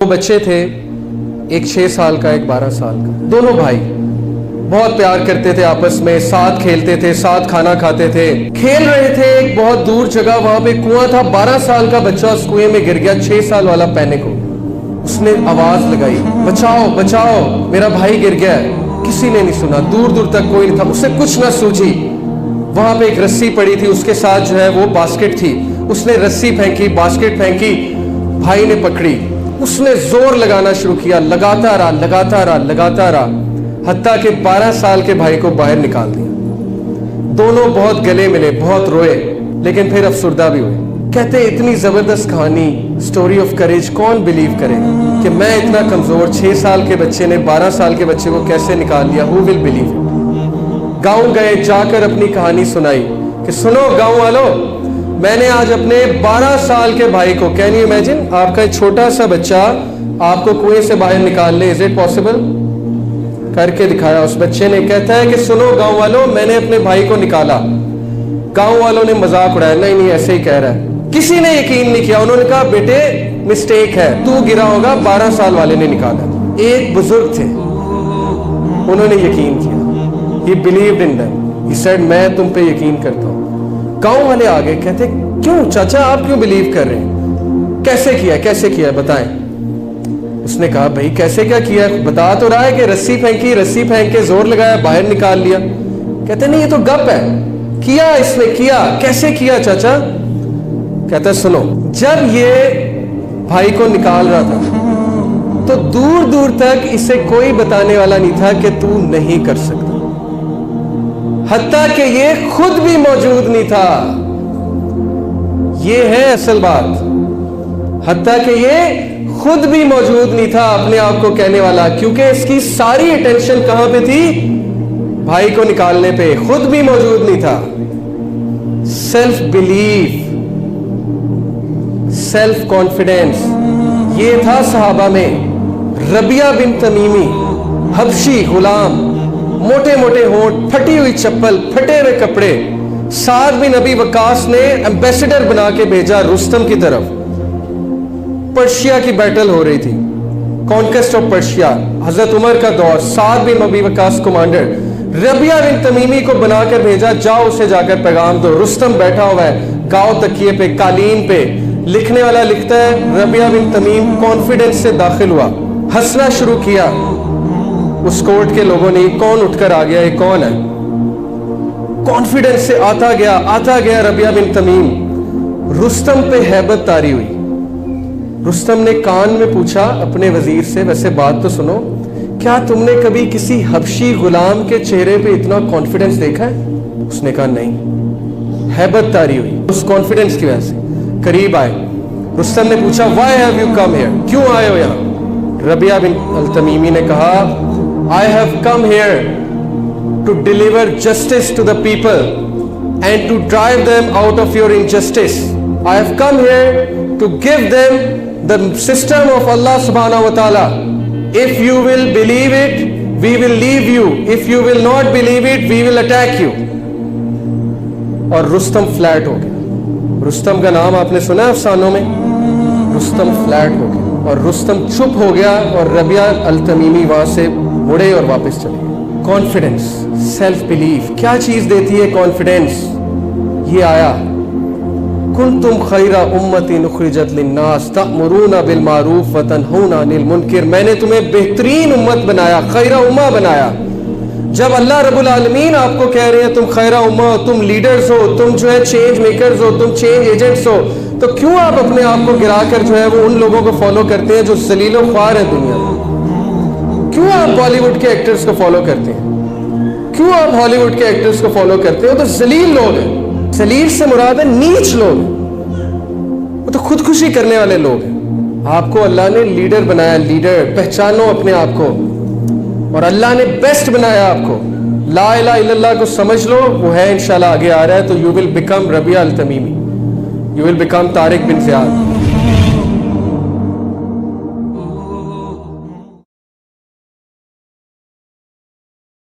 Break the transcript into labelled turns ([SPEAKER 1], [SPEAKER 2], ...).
[SPEAKER 1] दो बच्चे थे, एक 6 साल का, एक 12 साल का। दोनों भाई बहुत प्यार करते थे आपस में, साथ खेलते थे, साथ खाना खाते थे। खेल रहे थे एक बहुत दूर जगह, वहां पे कुआं था। 12 साल का बच्चा उस कुएं में गिर गया। 6 साल वाला पैनिक हो गया। उसने आवाज लगाई, बचाओ बचाओ, मेरा भाई गिर गया है। किसी ने नहीं सुना, दूर दूर तक कोई नहीं था। उसे कुछ ना सूझी। वहां पे एक रस्सी पड़ी थी, उसके साथ जो है वो बास्केट थी। उसने रस्सी फेंकी, बास्केट फेंकी, भाई ने पकड़ी। उसने जोर लगाना शुरू किया, लगाता रहा लगाता रहा लगाता रहा, हत्ता के 12 साल के भाई को बाहर निकाल दिया। दोनों बहुत गले मिले, बहुत रोए, लेकिन फिर अफसुर्दा भी हुए। कहते इतनी जबरदस्त कहानी, स्टोरी ऑफ करेज, कौन बिलीव करेगा कि मैं इतना कमजोर 6 साल के बच्चे ने 12 साल के बच्चे को कैसे निकाल लिया। Who will believe. गांव गए, जाकर अपनी कहानी सुनाई कि सुनो गांव वालों, मैंने आज अपने 12 साल के भाई को, कैन यू इमेजिन, आपका एक छोटा सा बच्चा आपको कुएं से बाहर निकाल ले, इज इट पॉसिबल? करके दिखाया उस बच्चे ने। कहता है कि सुनो गांव वालों, मैंने अपने भाई को निकाला। गांव वालों ने मजाक उड़ाया, नहीं नहीं ऐसे ही कह रहा है। किसी ने यकीन नहीं किया। उन्होंने कहा बेटे मिस्टेक है, तू गिरा होगा, 12 साल वाले ने निकाला। एक बुजुर्ग थे, उन्होंने यकीन किया। He believed in them. He said, मैं तुम पे यकीन करता हूं। गांव वाले आ गए, कहते क्यों चाचा आप क्यों बिलीव कर रहे हैं? कैसे किया, कैसे किया बताएं। उसने कहा भाई कैसे क्या किया, बता तो रहा है कि रस्सी फेंकी, रस्सी फेंक के जोर लगाया, बाहर निकाल लिया। कहते नहीं ये तो गप है, किया इसने, किया। कैसे किया चाचा? कहता सुनो, जब ये भाई को निकाल रहा था तो दूर दूर तक इसे कोई बताने वाला नहीं था कि तू नहीं कर सकता। हत्ता कि ये खुद भी मौजूद नहीं था। ये है असल बात। हत्ता कि ये खुद भी मौजूद नहीं था अपने आप को कहने वाला, क्योंकि इसकी सारी अटेंशन कहां पे थी? भाई को निकालने पे। खुद भी मौजूद नहीं था। सेल्फ बिलीफ, सेल्फ कॉन्फिडेंस, ये था सहाबा में। रबिया बिन तमीमी, हबशी गुलाम, मोटे मोटे होंठ, फटी हुई चप्पल, फटे हुए कपड़े। साद बिन नबी वकास ने एम्बेसडर बना के भेजा रुस्तम की तरफ। पर्शिया की बैटल हो रही थी, कॉन्क्वेस्ट ऑफ पर्शिया, हजरत उमर का दौर। साद बिन नबी वकास कमांडर, रबिया बिन तमीमी को बनाकर भेजा, जाओ उसे जाकर पैगाम दो। रुस्तम बैठा हुआ है गांव तकिए पे, कालीन पे। लिखने वाला लिखता है रबिया बिन तमीम कॉन्फिडेंस से दाखिल हुआ, हंसना शुरू किया। उस कोर्ट के लोगों ने, कौन उठकर आ गया, ये कौन है? कॉन्फिडेंस से आता गया रबिया बिन तमीम। रुस्तम पे हैबत तारी हुई। रुस्तम ने कान में पूछा अपने वजीर से, वैसे बात तो सुनो, क्या तुमने कभी किसी हबशी गुलाम के चेहरे पे इतना कॉन्फिडेंस देखा है? उसने कहा नहीं। हैबत तारी हुई उस कॉन्फिडेंस की वजह से। करीब आए, रुस्तम ने पूछा why have you come here, क्यों आए हो यहाँ? रबिया बिन अल तमीमी ने कहा I have come here to deliver justice to the people and to drive them out of your injustice. I have come here to give them the system of Allah subhanahu wa ta'ala. If you will believe it, we will leave you. If you will not believe it, we will attack you. और Rustam flat हो गया। रुस्तम का नाम आपने सुना है अफसानों में? Rustam flat हो गया और रुस्तम चुप हो गया और रबिया अल तमीमी वहां से मुड़े और वापस चले गए। कॉन्फिडेंस, सेल्फ बिलीफ, क्या चीज देती है कॉन्फिडेंस? ये आया, कुंतुम खैरा उम्मतिन उखरिजत लिन्नास तअमुरूना बिल मारूफ व तनहूना अनिल मुनकर। मैंने तुम्हें बेहतरीन उम्मत बनाया, खैरा उम्मा बनाया। जब अल्लाह रब्बुल आलमीन आपको कह रहे हैं तुम खैरा उम्मा हो, तुम लीडर्स हो, तुम जो है चेंज मेकर्स हो, तुम चेंज एजेंट्स हो, तो क्यों आप अपने आप को गिराकर जो है वो उन लोगों को फॉलो करते हैं जो जलीलो ख्वार है दुनिया में? क्यों आप बॉलीवुड के एक्टर्स को फॉलो करते हैं? क्यों आप हॉलीवुड के एक्टर्स को फॉलो करते हैं? वो तो जलील लोग हैं। जलील से मुराद है नीच लोग, वो तो खुदकुशी करने वाले लोग हैं। आपको अल्लाह ने लीडर बनाया, लीडर पहचानो अपने आप को, और अल्लाह ने बेस्ट बनाया आपको। ला इलाहा इल्लल्लाह को समझ लो, वो है इंशाल्लाह आगे आ रहा है, तो you will become Rabia al Tamimi, you will become Tariq bin Ziyad.